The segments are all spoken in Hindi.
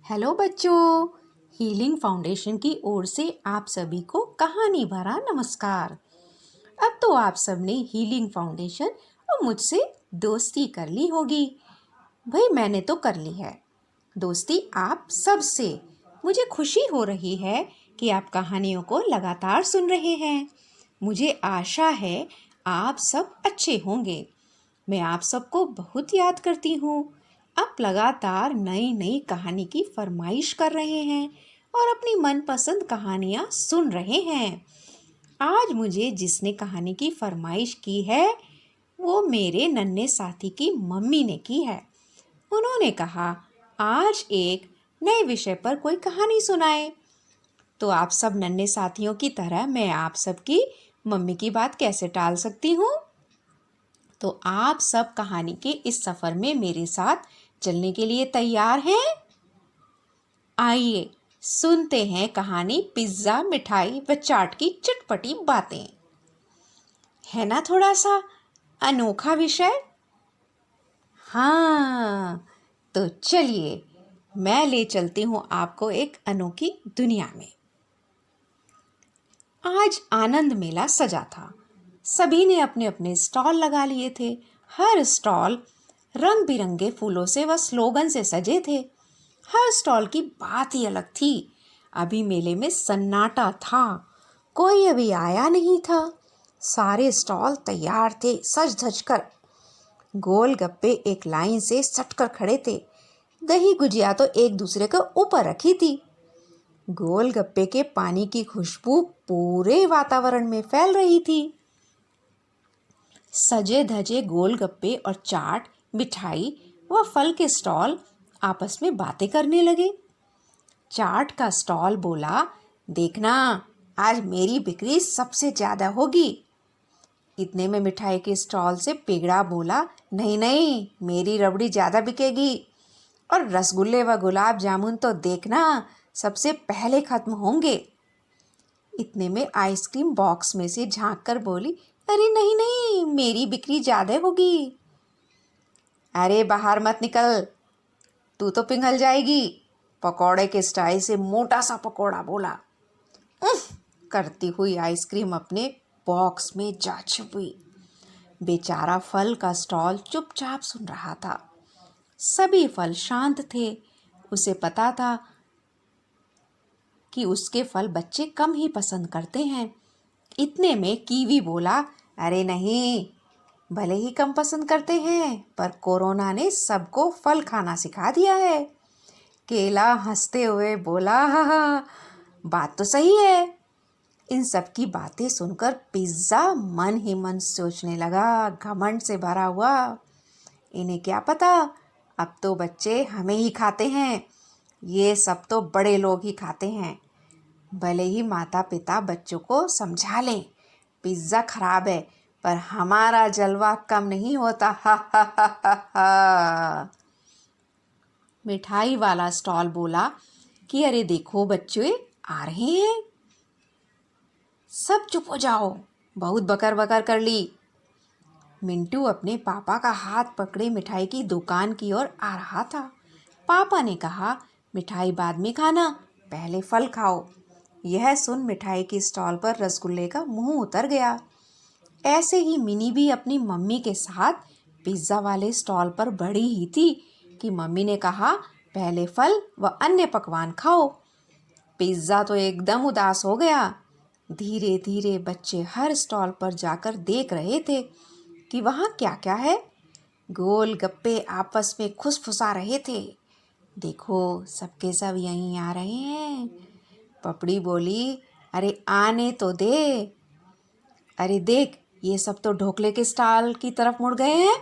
हेलो बच्चों, हीलिंग फाउंडेशन की ओर से आप सभी को कहानी भरा नमस्कार। अब तो आप सब ने हीलिंग फाउंडेशन और मुझसे दोस्ती कर ली होगी। भाई मैंने तो कर ली है दोस्ती आप सब से। मुझे खुशी हो रही है कि आप कहानियों को लगातार सुन रहे हैं। मुझे आशा है आप सब अच्छे होंगे। मैं आप सबको बहुत याद करती हूँ। आप लगातार नई नई कहानी की फरमाइश कर रहे हैं और अपनी मनपसंद कहानियाँ सुन रहे हैं। आज मुझे जिसने कहानी की फरमाइश की है वो मेरे नन्हे साथी की मम्मी ने की है। उन्होंने कहा आज एक नए विषय पर कोई कहानी सुनाए। तो आप सब नन्हे साथियों की तरह मैं आप सबकी मम्मी की बात कैसे टाल सकती हूँ। तो आप सब कहानी के इस सफ़र में मेरे साथ चलने के लिए तैयार हैं? आइए सुनते हैं कहानी पिज्ज़ा, मिठाई व चाट की चटपटी बातें। है ना थोड़ा सा अनोखा विषय? हाँ, तो चलिए मैं ले चलती हूँ आपको एक अनोखी दुनिया में। आज आनंद मेला सजा था। सभी ने अपने अपने स्टॉल लगा लिए थे। हर स्टॉल रंग बिरंगे फूलों से व स्लोगन से सजे थे। हर स्टॉल की बात ही अलग थी। अभी मेले में सन्नाटा था, कोई अभी आया नहीं था। सारे स्टॉल तैयार थे सज धज कर। गोलगप्पे एक लाइन से सटकर खड़े थे। दही गुजिया तो एक दूसरे के ऊपर रखी थी। गोलगप्पे के पानी की खुशबू पूरे वातावरण में फैल रही थी। सजे धजे गोलगप्पे और चाट, मिठाई व फल के स्टॉल आपस में बातें करने लगे। चाट का स्टॉल बोला, देखना आज मेरी बिक्री सबसे ज्यादा होगी। इतने में मिठाई के स्टॉल से पेगड़ा बोला, नहीं नहीं मेरी रबड़ी ज्यादा बिकेगी। और रसगुल्ले व गुलाब जामुन तो देखना सबसे पहले खत्म होंगे। इतने में आइसक्रीम बॉक्स में से झांक कर बोली, अरे नहीं नहीं मेरी बिक्री ज्यादा होगी। अरे बाहर मत निकल, तू तो पिघल जाएगी। पकौड़े के स्टाइल से मोटा सा पकौड़ा बोला। करती हुई आइसक्रीम अपने बॉक्स में जा छुपी। बेचारा फल का स्टॉल चुपचाप सुन रहा था। सभी फल शांत थे। उसे पता था कि उसके फल बच्चे कम ही पसंद करते हैं। इतने में कीवी बोला, अरे नहीं, भले ही कम पसंद करते हैं पर कोरोना ने सबको फल खाना सिखा दिया है। केला हंसते हुए बोला, हाँ बात तो सही है। इन सब की बातें सुनकर पिज्ज़ा मन ही मन सोचने लगा, घमंड से भरा हुआ, इन्हें क्या पता अब तो बच्चे हमें ही खाते हैं, ये सब तो बड़े लोग ही खाते हैं। भले ही माता पिता बच्चों को समझा लें पिज्ज़ा खराब है पर हमारा जलवा कम नहीं होता। हा हा हा हा हा। मिठाई वाला स्टॉल बोला कि अरे देखो बच्चे आ रहे हैं। सब चुप हो जाओ, बहुत बकर बकर कर ली। मिंटू अपने पापा का हाथ पकड़े मिठाई की दुकान की ओर आ रहा था। पापा ने कहा, मिठाई बाद में खाना, पहले फल खाओ। यह सुन मिठाई की स्टॉल पर रसगुल्ले का मुंह उतर गया। ऐसे ही मिनी भी अपनी मम्मी के साथ पिज्ज़ा वाले स्टॉल पर बढ़ी ही थी कि मम्मी ने कहा, पहले फल व अन्य पकवान खाओ। पिज्ज़ा तो एकदम उदास हो गया। धीरे धीरे बच्चे हर स्टॉल पर जाकर देख रहे थे कि वहाँ क्या क्या है। गोलगप्पे आपस में खुसफुसा रहे थे, देखो सबके सब यहीं आ रहे हैं। पपड़ी बोली, अरे आने तो दे। अरे देख ये सब तो ढोकले के स्टॉल की तरफ मुड़ गए हैं।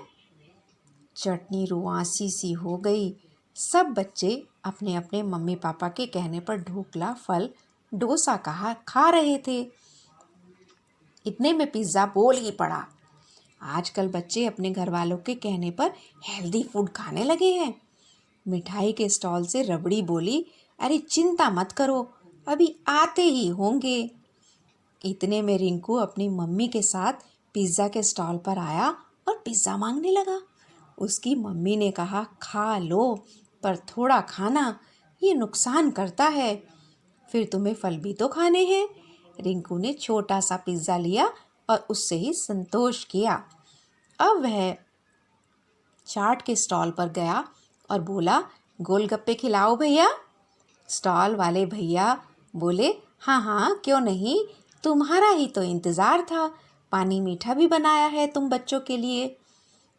चटनी रुआंसी सी हो गई। सब बच्चे अपने अपने मम्मी पापा के कहने पर ढोकला, फल, डोसा खा रहे थे। इतने में पिज्ज़ा बोल ही पड़ा, आजकल बच्चे अपने घर वालों के कहने पर हेल्दी फूड खाने लगे हैं। मिठाई के स्टॉल से रबड़ी बोली, अरे चिंता मत करो अभी आते ही होंगे। इतने में रिंकू अपनी मम्मी के साथ पिज़्ज़ा के स्टॉल पर आया और पिज़्ज़ा मांगने लगा। उसकी मम्मी ने कहा, खा लो पर थोड़ा खाना, ये नुकसान करता है। फिर तुम्हें फल भी तो खाने हैं। रिंकू ने छोटा सा पिज्ज़ा लिया और उससे ही संतोष किया। अब वह चाट के स्टॉल पर गया और बोला, गोलगप्पे खिलाओ भैया। स्टॉल वाले भैया बोले, हाँ हाँ क्यों नहीं, तुम्हारा ही तो इंतज़ार था, पानी मीठा भी बनाया है तुम बच्चों के लिए।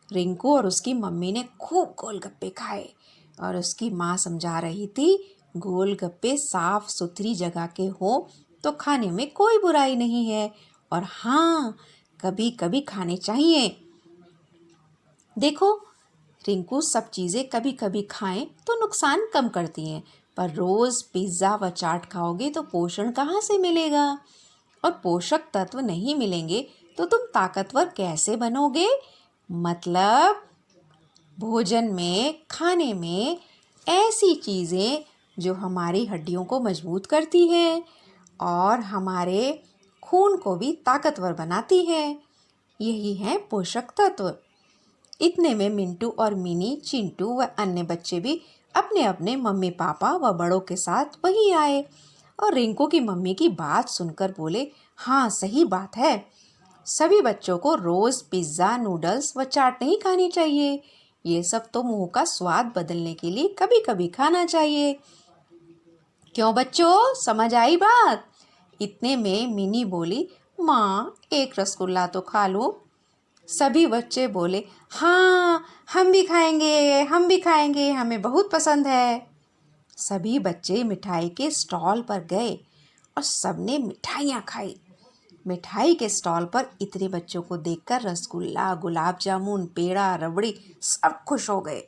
रिंकू और उसकी मम्मी ने खूब गोलगप्पे खाए और उसकी माँ समझा रही थी, गोलगप्पे साफ सुथरी जगह के हो तो खाने में कोई बुराई नहीं है, और हाँ कभी कभी खाने चाहिए। देखो रिंकू, सब चीज़ें कभी कभी खाएं तो नुकसान कम करती हैं, पर रोज़ पिज़्ज़ा व चाट खाओगे तो पोषण कहाँ से मिलेगा, और पोषक तत्व नहीं मिलेंगे तो तुम ताकतवर कैसे बनोगे। मतलब भोजन में, खाने में ऐसी चीज़ें जो हमारी हड्डियों को मजबूत करती हैं और हमारे खून को भी ताकतवर बनाती हैं, यही हैं पोषक तत्व। इतने में मिंटू और मिनी, चिंटू व अन्य बच्चे भी अपने अपने मम्मी पापा व बड़ों के साथ वहीं आए और रिंकू की मम्मी की बात सुनकर बोले, हाँ सही बात है, सभी बच्चों को रोज़ पिज़्ज़ा, नूडल्स व चाट नहीं खानी चाहिए। ये सब तो मुंह का स्वाद बदलने के लिए कभी कभी खाना चाहिए। क्यों बच्चों, समझ आई बात? इतने में मिनी बोली, माँ एक रसगुल्ला तो खा लूँ। सभी बच्चे बोले, हाँ हम भी खाएंगे, हम भी खाएंगे, हमें बहुत पसंद है। सभी बच्चे मिठाई के स्टॉल पर गए और सबने मिठाइयाँ खाई। मिठाई के स्टॉल पर इतने बच्चों को देखकर रसगुल्ला, गुलाब जामुन, पेड़ा, रबड़ी सब खुश हो गए।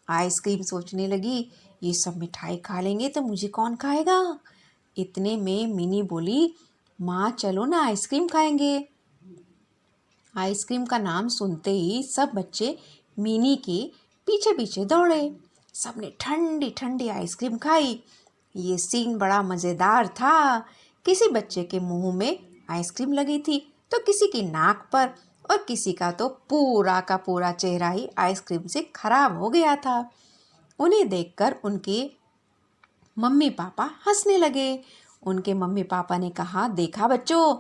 आइसक्रीम सोचने लगी, ये सब मिठाई खा लेंगे तो मुझे कौन खाएगा। इतने में मिनी बोली, माँ चलो ना आइसक्रीम खाएंगे। आइसक्रीम का नाम सुनते ही सब बच्चे मिनी के पीछे पीछे दौड़े। सबने ठंडी ठंडी आइसक्रीम खाई। ये सीन बड़ा मज़ेदार था। किसी बच्चे के मुंह में आइसक्रीम लगी थी तो किसी की नाक पर, और किसी का तो पूरा का पूरा चेहरा ही आइसक्रीम से खराब हो गया था। उन्हें देखकर उनके मम्मी पापा हंसने लगे। उनके मम्मी पापा ने कहा, देखा बच्चों,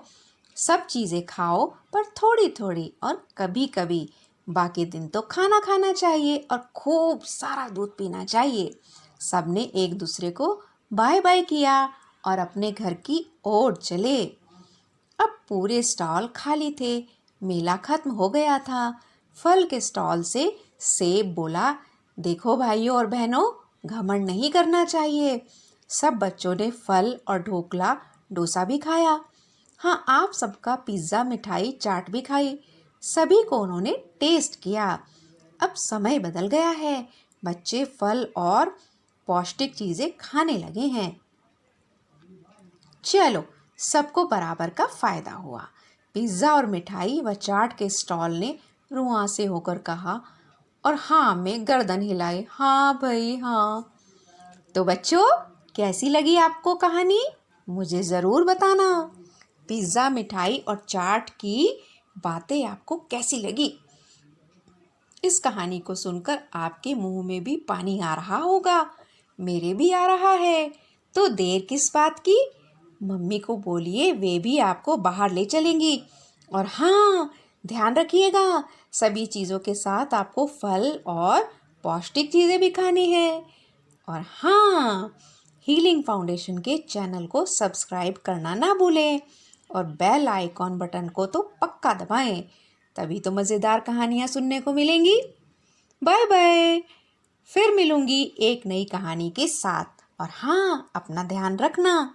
सब चीज़ें खाओ पर थोड़ी थोड़ी, और कभी कभी, बाकी दिन तो खाना खाना चाहिए और खूब सारा दूध पीना चाहिए। सबने एक दूसरे को बाय बाय किया और अपने घर की ओर चले। अब पूरे स्टॉल खाली थे, मेला खत्म हो गया था। फल के स्टॉल से सेब बोला, देखो भाइयों और बहनों, घमंड नहीं करना चाहिए। सब बच्चों ने फल और ढोकला, डोसा भी खाया। हाँ, आप सबका पिज़्ज़ा, मिठाई, चाट भी खाई। सभी को उन्होंने टेस्ट किया। अब समय बदल गया है, बच्चे फल और पौष्टिक चीज़ें खाने लगे हैं। चलो, सबको बराबर का फ़ायदा हुआ। पिज़्ज़ा और मिठाई व चाट के स्टॉल ने रुआं से होकर कहा, और हाँ में गर्दन हिलाई, हाँ भाई हाँ। तो बच्चों, कैसी लगी आपको कहानी? मुझे ज़रूर बताना। पिज़्ज़ा, मिठाई और चाट की बातें आपको कैसी लगी? इस कहानी को सुनकर आपके मुंह में भी पानी आ रहा होगा, मेरे भी आ रहा है। तो देर किस बात की? मम्मी को बोलिए, वे भी आपको बाहर ले चलेंगी। और हाँ, ध्यान रखिएगा, सभी चीज़ों के साथ आपको फल और पौष्टिक चीज़ें भी खानी है। और हाँ, हीलिंग फाउंडेशन के चैनल को सब्सक्राइब करना ना भूलें और बेल आइकॉन बटन को तो पक्का दबाएं, तभी तो मज़ेदार कहानियाँ सुनने को मिलेंगी। बाय बाय, फिर मिलूंगी एक नई कहानी के साथ। और हाँ, अपना ध्यान रखना।